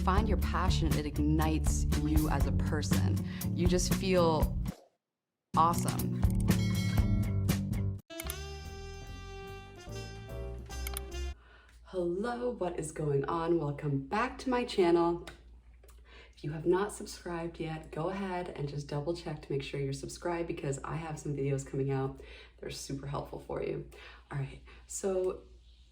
find your passion, it ignites you as a person. You just feel awesome. Hello, what is going on? Welcome back to my channel. If you have not subscribed yet, go ahead and just double check to make sure you're subscribed because I have some videos coming out that are super helpful for you. All right, so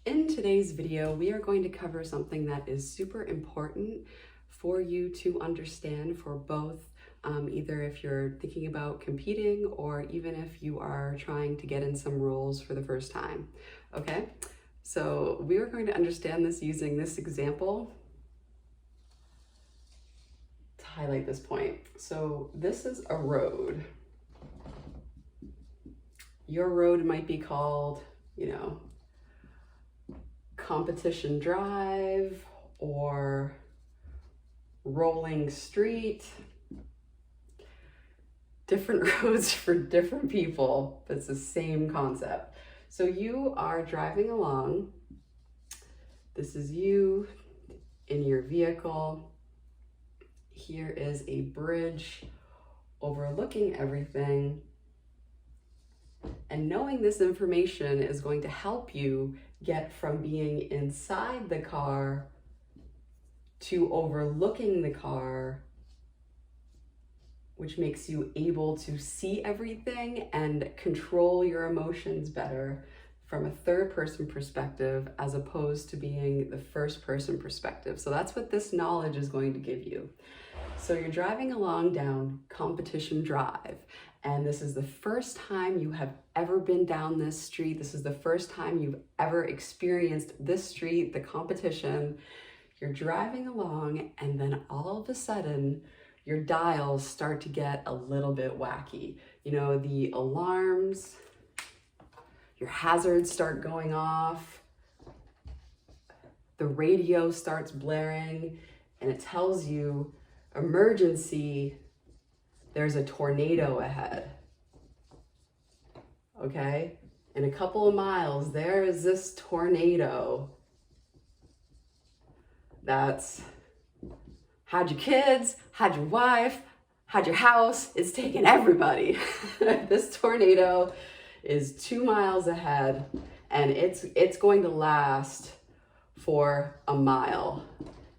in today's video, we are going to cover something that is super important for you to understand for both either if you're thinking about competing or even if you are trying to get in some rules for the first time, okay? So we are going to understand this using this example to highlight this point. So this is a road. Your road might be called, competition drive or rolling street. Different roads for different people, but it's the same concept. So you are driving along. This is you in your vehicle. Here is a bridge overlooking everything. And knowing this information is going to help you get from being inside the car to overlooking the car, which makes you able to see everything and control your emotions better from a third person perspective as opposed to being the first person perspective. So that's what this knowledge is going to give you. So you're driving along down Competition Drive, and this is the first time you have ever been down this street. This is the first time you've ever experienced this street, the competition. You're driving along, and then all of a sudden, your dials start to get a little bit wacky. The alarms, your hazards start going off, the radio starts blaring, and it tells you, emergency, there's a tornado ahead. Okay? In a couple of miles, there is this tornado that's had your kids, had your wife, had your house, it's taken everybody. This tornado is 2 miles ahead and it's going to last for a mile.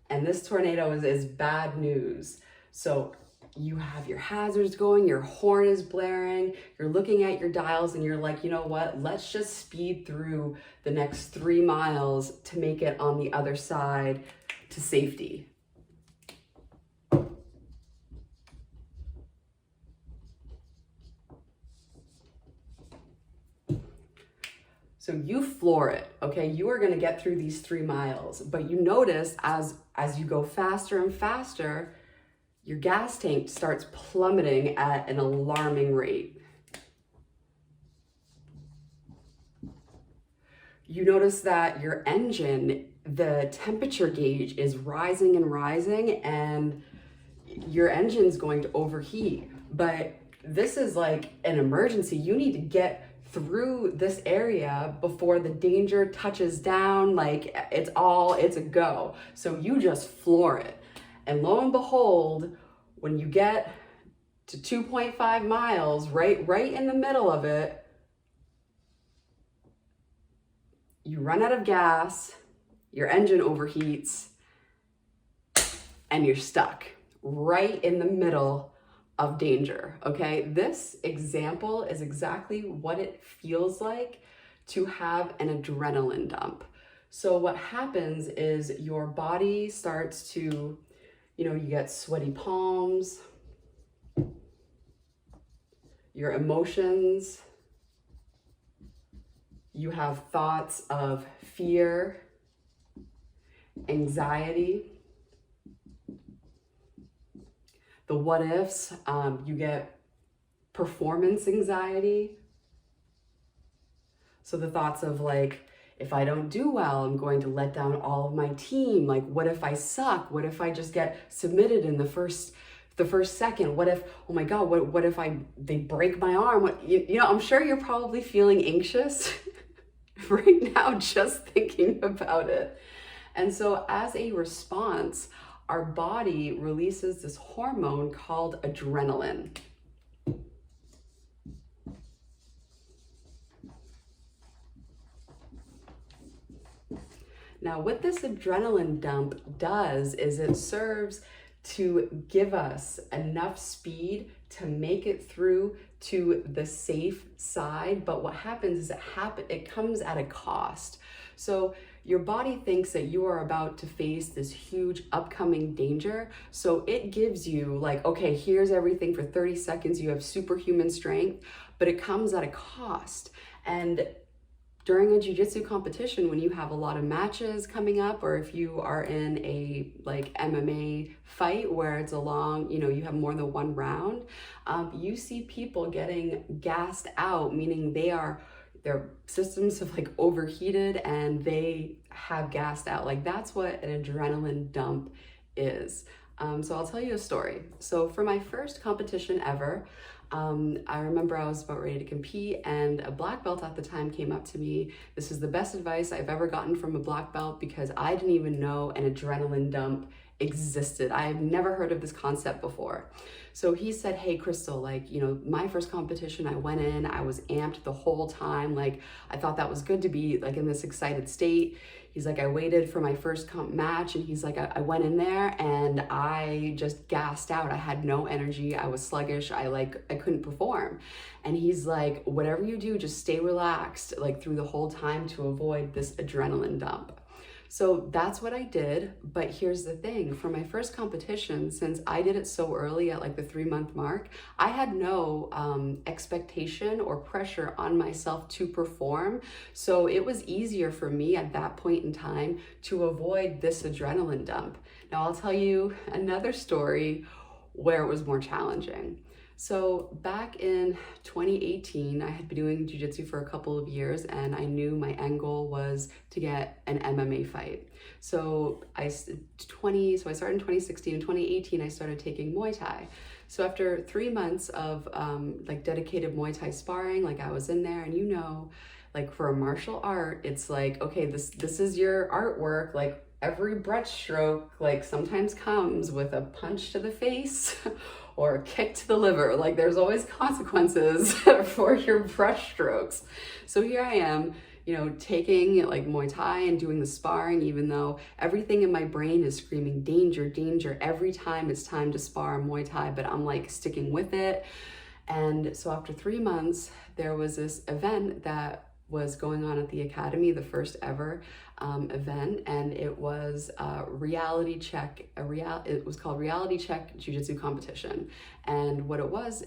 And this tornado is bad news. So you have your hazards going, your horn is blaring, you're looking at your dials and you're like, you know what, let's just speed through the next 3 miles to make it on the other side to safety. So you floor it, okay? You are gonna get through these 3 miles, but you notice as you go faster and faster, your gas tank starts plummeting at an alarming rate. You notice that your engine, the temperature gauge is rising and rising, and your engine's going to overheat. But this is like an emergency. You need to get through this area before the danger touches down. Like it's a go. So you just floor it. And lo and behold, when you get to 2.5 miles, right in the middle of it, you run out of gas, your engine overheats, and you're stuck right in the middle of danger, okay? This example is exactly what it feels like to have an adrenaline dump. So what happens is your body starts to, you get sweaty palms, your emotions, you have thoughts of fear, anxiety, the what ifs, you get performance anxiety. So the thoughts of like, if I don't do well, I'm going to let down all of my team. Like, what if I suck? What if I just get submitted in the first second? What if, oh my God, what if they break my arm? I'm sure you're probably feeling anxious right now just thinking about it. And so as a response, our body releases this hormone called adrenaline. Now, what this adrenaline dump does is it serves to give us enough speed to make it through to the safe side. But what happens is it comes at a cost. So your body thinks that you are about to face this huge upcoming danger. So it gives you like, okay, here's everything for 30 seconds. You have superhuman strength, but it comes at a cost. And during a jiu-jitsu competition, when you have a lot of matches coming up, or if you are in a like MMA fight where it's a long, you have more than one round, you see people getting gassed out, meaning their systems have like overheated and they have gassed out. Like that's what an adrenaline dump is. So I'll tell you a story. So for my first competition ever, I remember I was about ready to compete and a black belt at the time came up to me. This is the best advice I've ever gotten from a black belt because I didn't even know an adrenaline dump existed. I have never heard of this concept before. So he said, hey, Crystal, like, my first competition, I went in, I was amped the whole time. Like, I thought that was good to be like in this excited state. He's like, I waited for my first match and he's like, I went in there and I just gassed out. I had no energy. I was sluggish. I couldn't perform. And he's like, whatever you do, just stay relaxed like through the whole time to avoid this adrenaline dump. So that's what I did, but here's the thing. For my first competition, since I did it so early at like the 3-month mark, I had no expectation or pressure on myself to perform. So it was easier for me at that point in time to avoid this adrenaline dump. Now I'll tell you another story where it was more challenging. So back in 2018, I had been doing jiu-jitsu for a couple of years and I knew my end goal was to get an MMA fight. So I started in 2016. In 2018, I started taking Muay Thai. So after 3 months of like dedicated Muay Thai sparring, like I was in there and like for a martial art, it's like, okay, this is your artwork. Like every breaststroke, like sometimes comes with a punch to the face or a kick to the liver. Like there's always consequences for your brush strokes. So here I am, taking like Muay Thai and doing the sparring, even though everything in my brain is screaming danger, danger every time it's time to spar Muay Thai, but I'm like sticking with it. And so after 3 months, there was this event that was going on at the academy, the first ever event, and it was reality check. It was called Reality Check Jiu-Jitsu competition, and what it was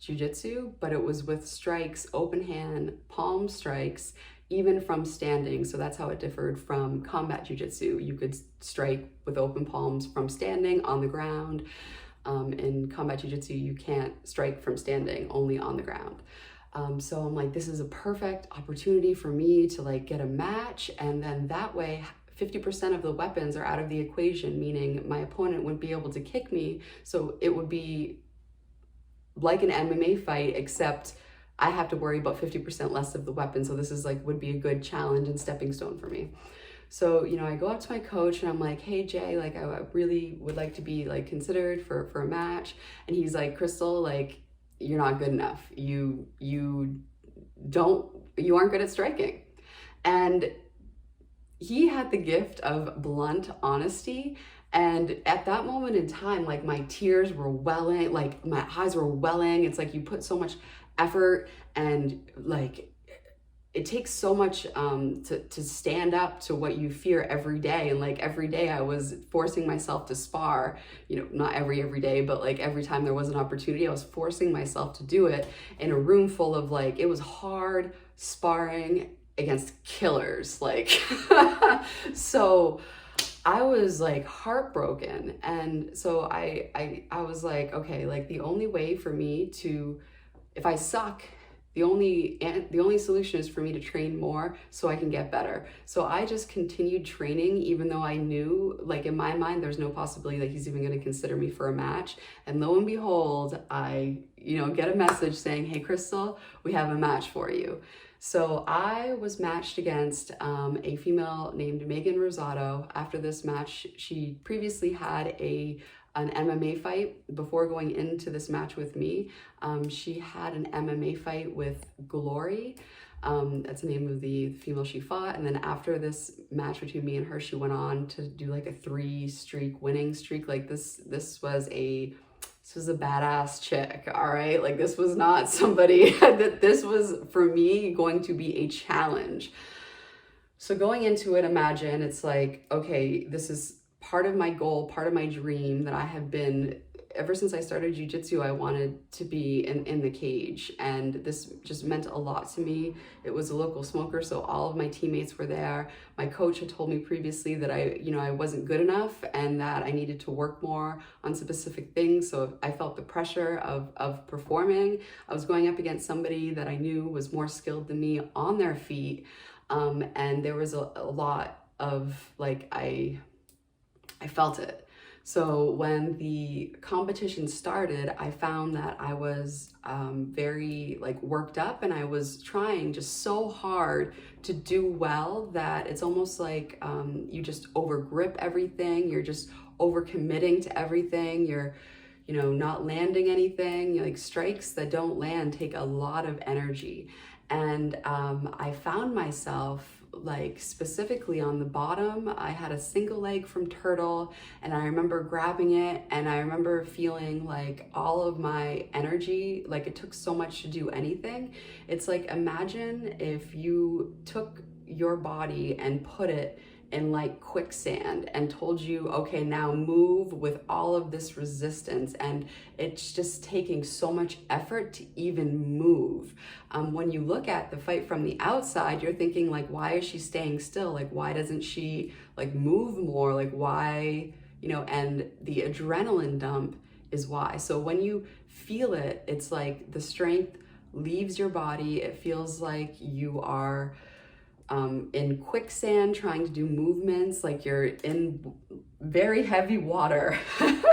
jiu-jitsu, but it was with strikes, open hand, palm strikes, even from standing. So that's how it differed from combat jiu-jitsu. You could strike with open palms from standing on the ground. In combat jiu-jitsu, you can't strike from standing, only on the ground. So I'm like, this is a perfect opportunity for me to like get a match. And then that way, 50% of the weapons are out of the equation, meaning my opponent wouldn't be able to kick me. So it would be like an MMA fight, except I have to worry about 50% less of the weapons. So this is like, would be a good challenge and stepping stone for me. So, I go up to my coach and I'm like, hey Jay, like I really would like to be like considered for a match. And he's like, Crystal, like, you're not good enough. You aren't good at striking. And he had the gift of blunt honesty. And at that moment in time, like my tears were welling, like my eyes were welling. It's like you put so much effort and like it takes so much to stand up to what you fear every day. And like every day I was forcing myself to spar, not every day, but like every time there was an opportunity, I was forcing myself to do it in a room full of like, it was hard sparring against killers. Like, so I was like heartbroken. And so I was like, okay, like the only way for me to, if I suck, the only solution is for me to train more so I can get better. So I just continued training, even though I knew, like in my mind, there's no possibility that he's even going to consider me for a match. And lo and behold, I, get a message saying, hey, Crystal, we have a match for you. So I was matched against a female named Megan Rosado. After this match, she previously had an MMA fight before going into this match with me. She had an MMA fight with Glory. That's the name of the female she fought. And then after this match between me and her, she went on to do like a 3-streak winning streak. Like this was a badass chick, all right? Like this was not somebody that this was, for me, going to be a challenge. So going into it, imagine it's like, okay, this is part of my goal, part of my dream that I have been, ever since I started jiu-jitsu, I wanted to be in the cage, and this just meant a lot to me. It was a local smoker, so all of my teammates were there. My coach had told me previously that I wasn't good enough and that I needed to work more on specific things, so I felt the pressure of performing. I was going up against somebody that I knew was more skilled than me on their feet, and there was a lot of, like, I felt it. So when the competition started, I found that I was very worked up, and I was trying just so hard to do well that it's almost like you just overgrip everything. You're just overcommitting to everything. You're, not landing anything. Like, strikes that don't land take a lot of energy. And I found myself, like, specifically on the bottom, I had a single leg from Turtle, and I remember grabbing it, and I remember feeling like all of my energy, like it took so much to do anything. It's like, imagine if you took your body and put it in like quicksand and told you, okay, now move with all of this resistance, and it's just taking so much effort to even move. When you look at the fight from the outside, you're thinking, like, why is she staying still? Like, why doesn't she like move more? Like, why, and the adrenaline dump is why. So when you feel it, it's like the strength leaves your body. It feels like you are in quicksand trying to do movements, like you're in very heavy water.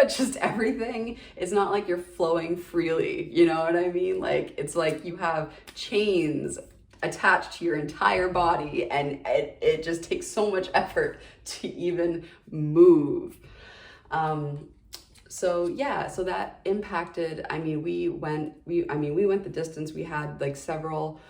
Just everything is not like you're flowing freely, you know what I mean? Like, it's like you have chains attached to your entire body, and it just takes so much effort to even move. So that impacted, we went the distance. We had like several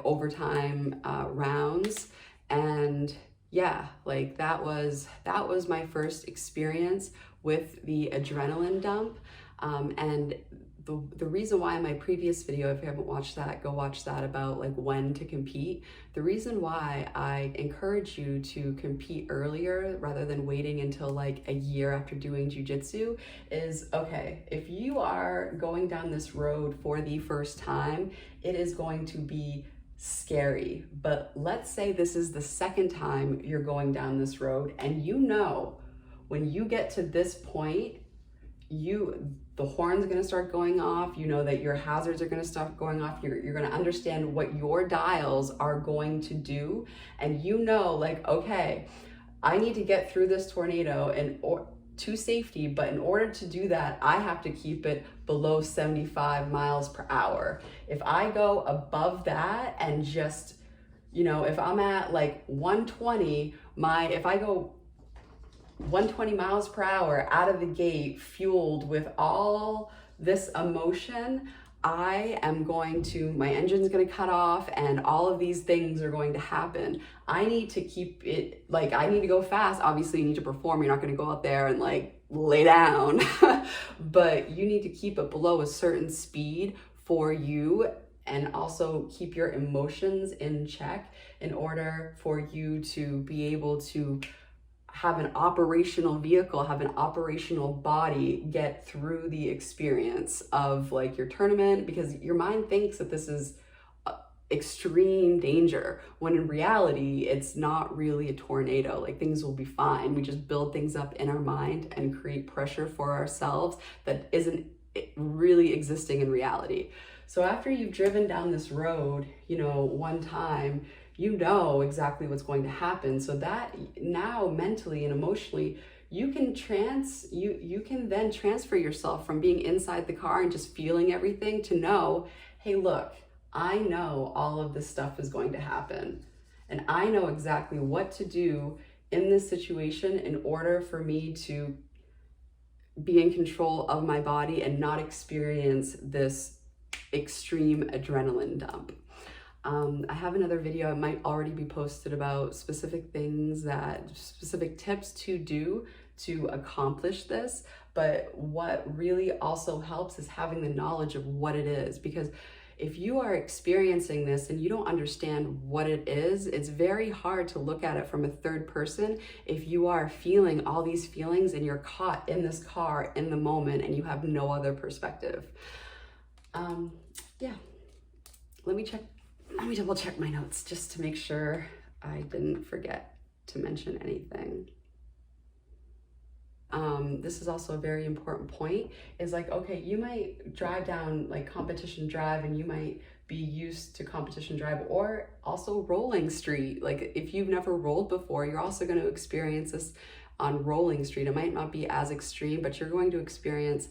overtime rounds, and that was my first experience with the adrenaline dump. And the reason why in my previous video, if you haven't watched that, go watch that, about like when to compete. The reason why I encourage you to compete earlier rather than waiting until like a year after doing jiu-jitsu is, okay, if you are going down this road for the first time, it is going to be scary. But let's say this is the second time you're going down this road, and when you get to this point, the horn's gonna start going off, that your hazards are gonna start going off, you're gonna understand what your dials are going to do, and like, okay, I need to get through this tornado to safety, but in order to do that, I have to keep it below 75 miles per hour. If I go above that and just, if I'm at like 120, if I go 120 miles per hour out of the gate, fueled with all this emotion, my engine's gonna cut off, and all of these things are going to happen. I need to keep it, I need to go fast. Obviously you need to perform. You're not gonna go out there and like lay down, but you need to keep it below a certain speed for you, and also keep your emotions in check in order for you to be able to have an operational vehicle, have an operational body, get through the experience of like your tournament, because your mind thinks that this is extreme danger, when in reality, it's not really a tornado. Like, things will be fine. We just build things up in our mind and create pressure for ourselves that isn't really existing in reality. So after you've driven down this road, one time, you know exactly what's going to happen. So that now mentally and emotionally, you can then transfer yourself from being inside the car and just feeling everything to know, hey, look, I know all of this stuff is going to happen, and I know exactly what to do in this situation in order for me to be in control of my body and not experience this extreme adrenaline dump. I have another video, it might already be posted, about specific tips to do to accomplish this. But what really also helps is having the knowledge of what it is, because if you are experiencing this and you don't understand what it is, it's very hard to look at it from a third person if you are feeling all these feelings and you're caught in this car in the moment and you have no other perspective. Yeah, let me double check my notes just to make sure I didn't forget to mention anything. This is also a very important point, is like, okay, you might drive down like Competition Drive and you might be used to Competition Drive, or also Rolling Street. Like if you've never rolled before, you're also going to experience this on Rolling Street. It might not be as extreme, but you're going to experience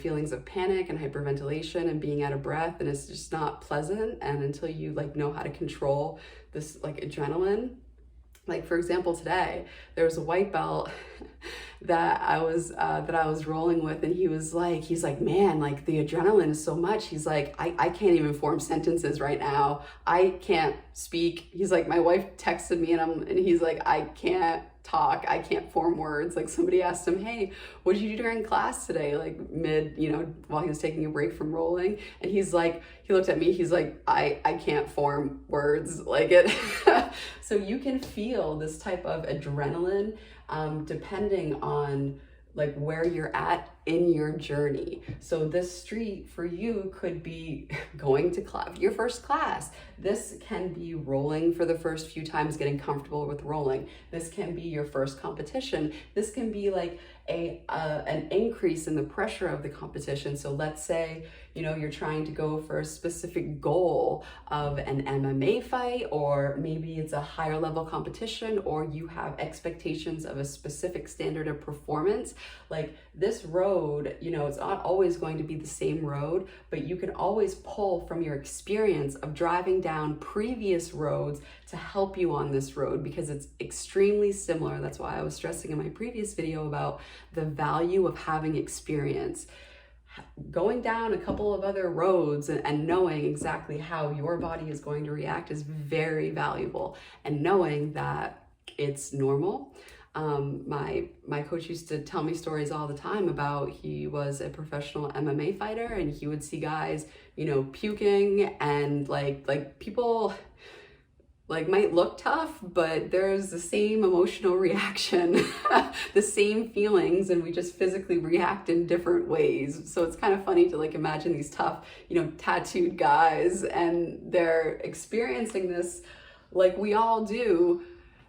feelings of panic and hyperventilation and being out of breath, and it's just not pleasant. And until you like know how to control this like adrenaline, like for example, today there was a white belt that I was rolling with, and he's like, man, like the adrenaline is so much. He's like, I can't even form sentences right now. I can't speak. He's like, my wife texted me and he's like, I can't talk. I can't form words. Like somebody asked him, hey, what did you do during class today? Like mid, while he was taking a break from rolling. And he's like, he looked at me, he's like, I can't form words like it. So you can feel this type of adrenaline depending on like where you're at in your journey. So this street for you could be going to your first class. This can be rolling for the first few times, getting comfortable with rolling. This can be your first competition. This can be like an increase in the pressure of the competition. So let's say, you're trying to go for a specific goal of an MMA fight, or maybe it's a higher level competition, or you have expectations of a specific standard of performance. Like this road, it's not always going to be the same road, but you can always pull from your experience of driving down previous roads to help you on this road, because it's extremely similar. That's why I was stressing in my previous video about the value of having experience. Going down a couple of other roads and knowing exactly how your body is going to react is very valuable, and knowing that it's normal. My coach used to tell me stories all the time about, he was a professional MMA fighter, and he would see guys, puking, and like people like might look tough, but there's the same emotional reaction, the same feelings, and we just physically react in different ways. So it's kind of funny to like imagine these tough, tattooed guys, and they're experiencing this like we all do.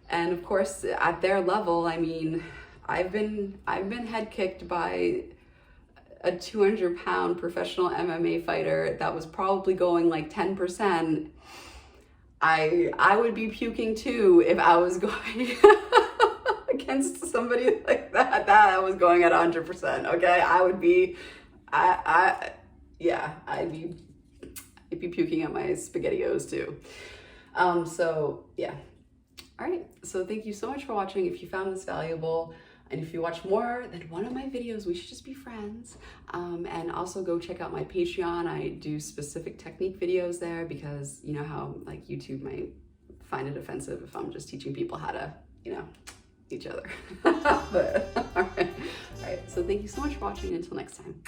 And of course, at their level, I mean, I've been head kicked by a 200-pound professional MMA fighter that was probably going like 10%. I would be puking too if I was going against somebody like that was going at 100%. Okay, I would be, I'd be puking at my SpaghettiOs too. So yeah. All right, so thank you so much for watching. If you found this valuable, and if you watch more than one of my videos, we should just be friends. And also go check out my Patreon. I do specific technique videos there, because you know how like YouTube might find it offensive if I'm just teaching people how to, each other. But all right, so thank you so much for watching. Until next time.